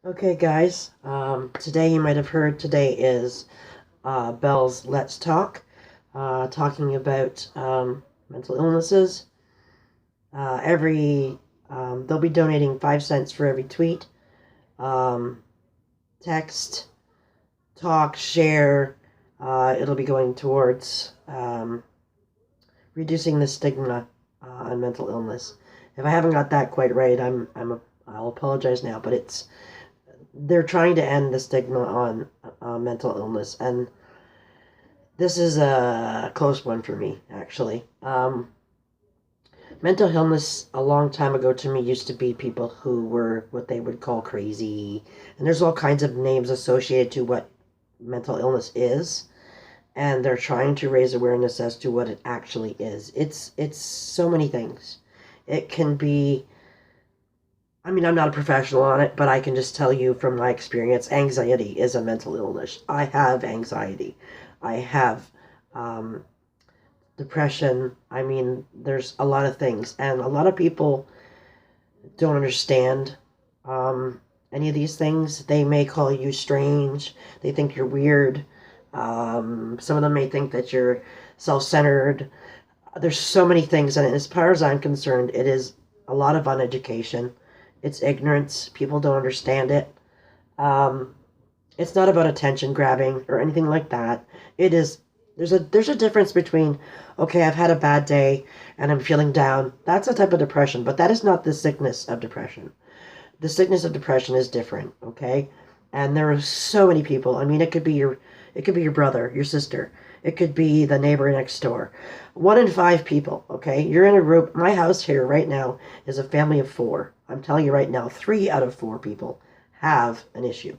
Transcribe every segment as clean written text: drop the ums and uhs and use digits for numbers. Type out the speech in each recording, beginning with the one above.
Okay, guys. Today you might have heard today is Belle's Let's Talk, talking about mental illnesses. Every They'll be donating 5 cents for every tweet, um, text, talk, share. It'll be going towards reducing the stigma on mental illness. If I haven't got that quite right, I'll apologize now, but they're trying to end the stigma on mental illness, and this is a close one for me, actually. Mental illness a long time ago to me used to be people who were what they would call crazy, and there's all kinds of names associated to what mental illness is, and they're trying to raise awareness as to what it actually is. It's so many things. It can be, I'm not a professional on it, but I can just tell you from my experience, anxiety is a mental illness. I have anxiety. I have um, depression. There's a lot of things, and a lot of people don't understand any of these things. They may call you strange. They think you're weird. Some of them may think that you're self-centered. There's so many things, and as far as I'm concerned, it is a lot of uneducation. It's ignorance. People don't understand it. Um, it's not about attention grabbing or anything like that. It is there's a difference between, okay, I've had a bad day and I'm feeling down. That's a type of depression, but that is not the sickness of depression. The sickness of depression is different, okay? And there are so many people. It could be your brother, your sister. It could be the neighbor next door. 1 in 5 people, okay? You're in a group. My house here right now is a family of 4. I'm telling you right now, 3 out of 4 people have an issue.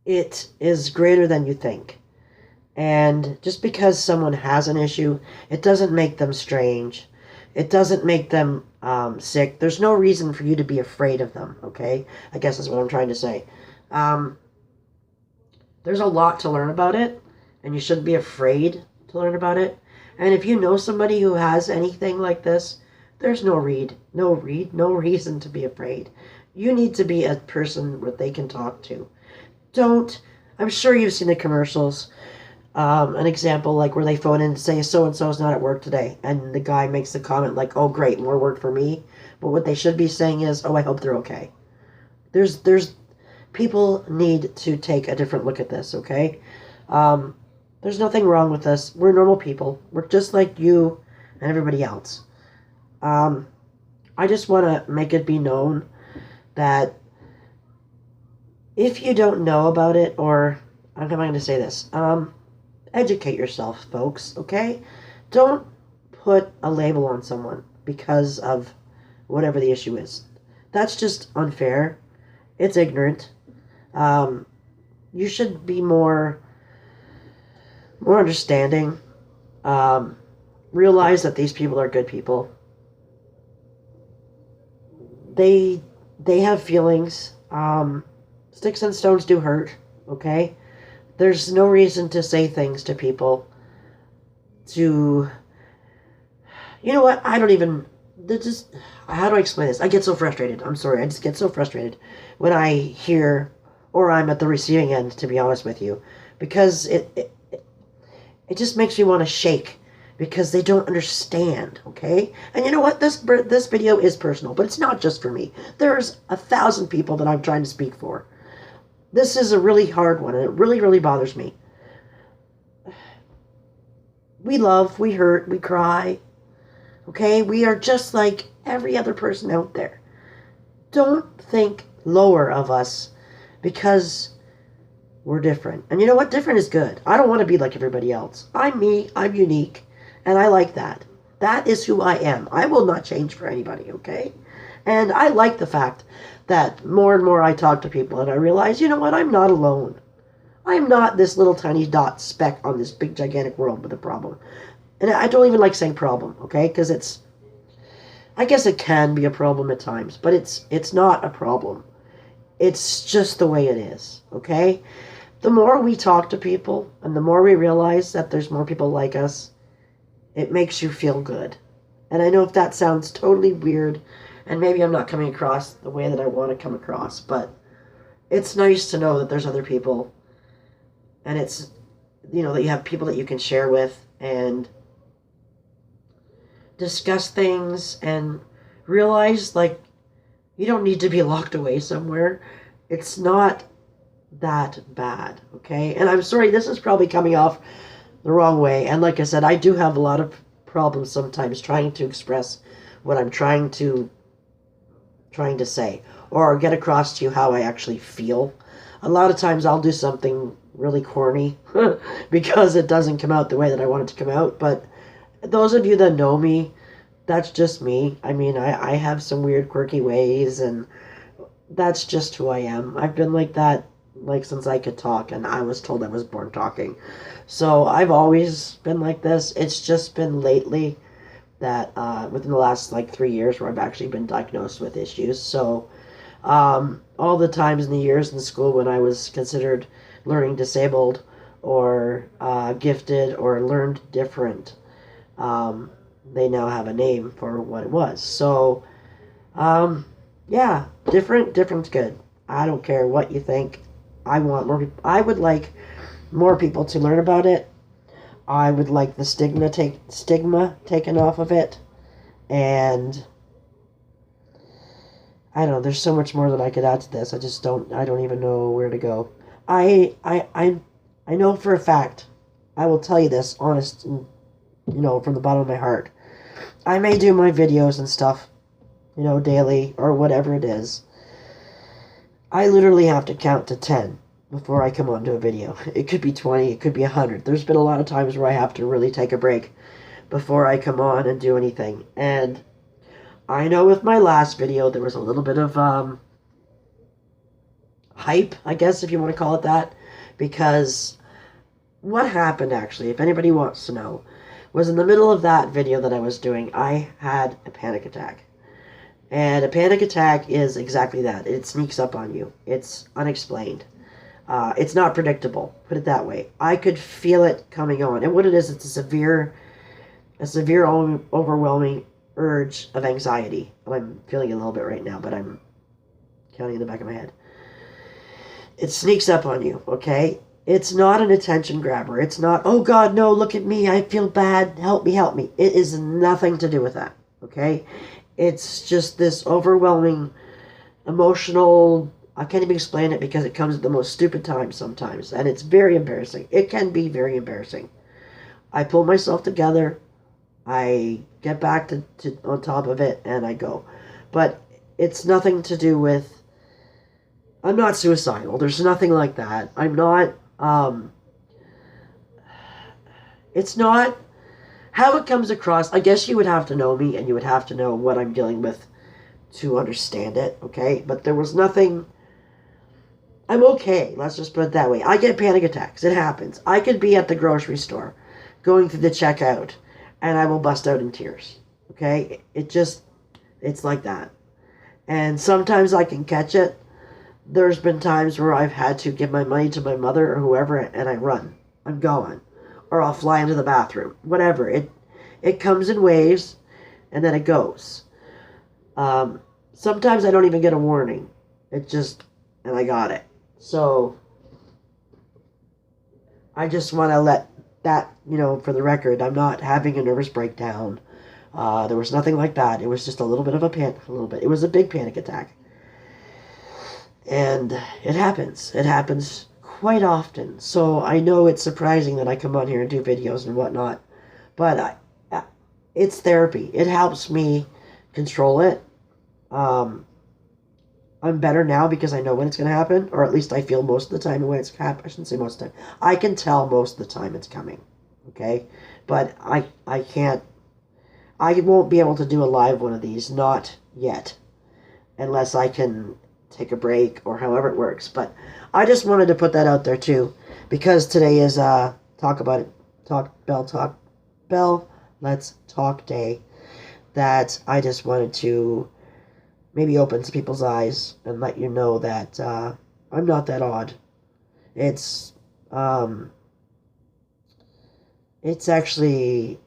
It is greater than you think. And just because someone has an issue, it doesn't make them strange. It doesn't make them sick. There's no reason for you to be afraid of them, okay? I guess that's what I'm trying to say. Um, there's a lot to learn about it, and you shouldn't be afraid to learn about it. And if you know somebody who has anything like this, there's no reason to be afraid. You need to be a person where they can talk to. Don't, I'm sure you've seen the commercials. An example like where they phone in and say so and so is not at work today, and the guy makes the comment like, "Oh, great, more work for me." But what they should be saying is, "Oh, I hope they're okay." There's people need to take a different look at this. Okay, um, there's nothing wrong with us. We're normal people. We're just like you and everybody else. Um, I just want to make it be known that if you don't know about it, or how am I going to say this? Educate yourself, folks, okay? Don't put a label on someone because of whatever the issue is. That's just unfair. It's ignorant. Um, you should be more understanding. Um, Realize that these people are good people. They they have feelings. Sticks and stones do hurt, okay? There's no reason to say things to people to, you know what? I don't even. They're just, how do I explain this? I get so frustrated. I'm sorry. I just get so frustrated when I hear, or I'm at the receiving end, to be honest with you, because it just makes me want to shake because they don't understand, okay? And you know what? This video is personal, but it's not just for me. There's 1,000 people that I'm trying to speak for. This is a really hard one, and it really, really bothers me. We love, we hurt, we cry, okay? We are just like every other person out there. Don't think lower of us because we're different. And you know what? Different is good. I don't want to be like everybody else. I'm me, I'm unique, and I like that. That is who I am. I will not change for anybody, okay? And I like the fact that more and more I talk to people and I realize, you know what? I'm not alone. I'm not this little tiny dot speck on this big gigantic world with a problem. And I don't even like saying problem, okay? Because I guess it can be a problem at times, but it's not a problem. It's just the way it is, okay? The more we talk to people and the more we realize that there's more people like us, it makes you feel good. And I know if that sounds totally weird, and maybe I'm not coming across the way that I want to come across, but it's nice to know that there's other people, and it's, that you have people that you can share with and discuss things and realize, like, you don't need to be locked away somewhere. It's not that bad, okay? And I'm sorry, this is probably coming off the wrong way. And like I said, I do have a lot of problems sometimes trying to express what I'm trying to say, or get across to you how I actually feel. A lot of times I'll do something really corny because it doesn't come out the way that I want it to come out. But those of you that know me, that's just me. I mean, I have some weird, quirky ways, and that's just who I am. I've been like that, like, since I could talk, and I was told I was born talking. So I've always been like this. It's just been lately that within the last like 3 years where I've actually been diagnosed with issues. So all the times in the years in school when I was considered learning disabled or gifted or learned different, they now have a name for what it was. So yeah, different's good. I don't care what you think. I want more people. I would like more people to learn about it. I would like the stigma taken off of it, and I don't know. There's so much more that I could add to this. I don't even know where to go. I know for a fact. I will tell you this, honest, and, from the bottom of my heart. I may do my videos and stuff, daily or whatever it is. I literally have to count to 10 before I come onto a video. It could be 20, it could be 100. There's been a lot of times where I have to really take a break before I come on and do anything. And I know with my last video there was a little bit of hype, I guess, if you want to call it that, because what happened, actually, if anybody wants to know, was in the middle of that video that I was doing, I had a panic attack. And a panic attack is exactly that. It sneaks up on you. It's unexplained. It's not predictable, put it that way. I could feel it coming on. And what it is, it's a severe, overwhelming urge of anxiety. And I'm feeling it a little bit right now, but I'm counting in the back of my head. It sneaks up on you, okay? It's not an attention grabber. It's not, oh God, no, look at me, I feel bad, help me, help me. It is nothing to do with that, okay? It's just this overwhelming, emotional, I can't even explain it because it comes at the most stupid times sometimes, and it's very embarrassing. It can be very embarrassing. I pull myself together, I get back to on top of it, and I go. But it's nothing to do with, I'm not suicidal. There's nothing like that. I'm not, it's not, how it comes across, I guess you would have to know me and you would have to know what I'm dealing with to understand it, okay? But there was nothing, I'm okay, let's just put it that way. I get panic attacks, it happens. I could be at the grocery store, going through the checkout, and I will bust out in tears, okay? It's like that. And sometimes I can catch it. There's been times where I've had to give my money to my mother or whoever, and I run. I'm gone. Or I'll fly into the bathroom. Whatever. It comes in waves, and then it goes. Sometimes I don't even get a warning. It just, and I got it. So, I just want to let that, for the record, I'm not having a nervous breakdown. There was nothing like that. It was just a little bit of it was a big panic attack. And it happens. It happens quite often. So I know it's surprising that I come on here and do videos and whatnot. But it's therapy. It helps me control it. I'm better now because I know when it's going to happen. Or at least I feel most of the time when it's happening. I shouldn't say most of the time. I can tell most of the time it's coming. Okay? But I can't. I won't be able to do a live one of these. Not yet. Unless I can take a break or however it works. But I just wanted to put that out there too, because today is let's talk day, that I just wanted to maybe open some people's eyes and let you know that I'm not that odd. It's actually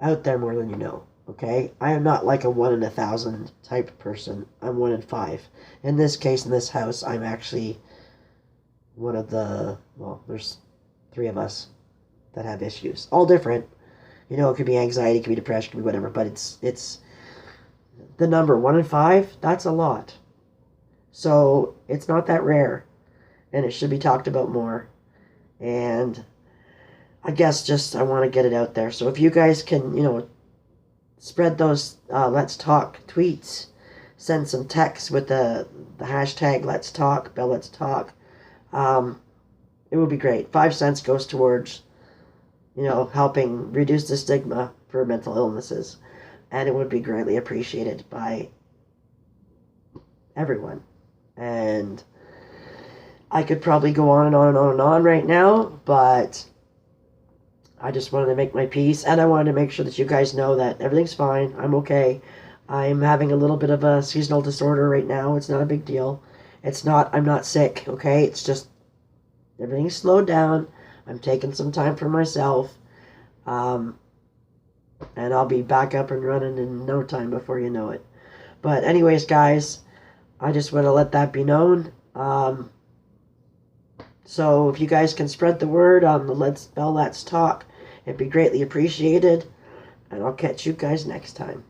out there more than you know. Okay, I am not like a 1 in 1,000 type person. I'm 1 in 5. In this case, in this house, I'm actually one of the, well, there's 3 of us that have issues. All different. You know, it could be anxiety, it could be depression, it could be whatever, but it's the number 1 in 5, that's a lot. So it's not that rare, and it should be talked about more. And I guess just I want to get it out there. So if you guys can, spread those Let's Talk tweets, send some text with the hashtag Let's Talk, Bell Let's Talk. It would be great. 5 cents goes towards, helping reduce the stigma for mental illnesses. And it would be greatly appreciated by everyone. And I could probably go on and on and on and on right now, but I just wanted to make my peace, and I wanted to make sure that you guys know that everything's fine. I'm okay. I'm having a little bit of a seasonal disorder right now. It's not a big deal. I'm not sick, okay? It's just everything's slowed down. I'm taking some time for myself. And I'll be back up and running in no time before you know it. But anyways, guys, I just want to let that be known. So if you guys can spread the word on the Let's Talk, it'd be greatly appreciated. And I'll catch you guys next time.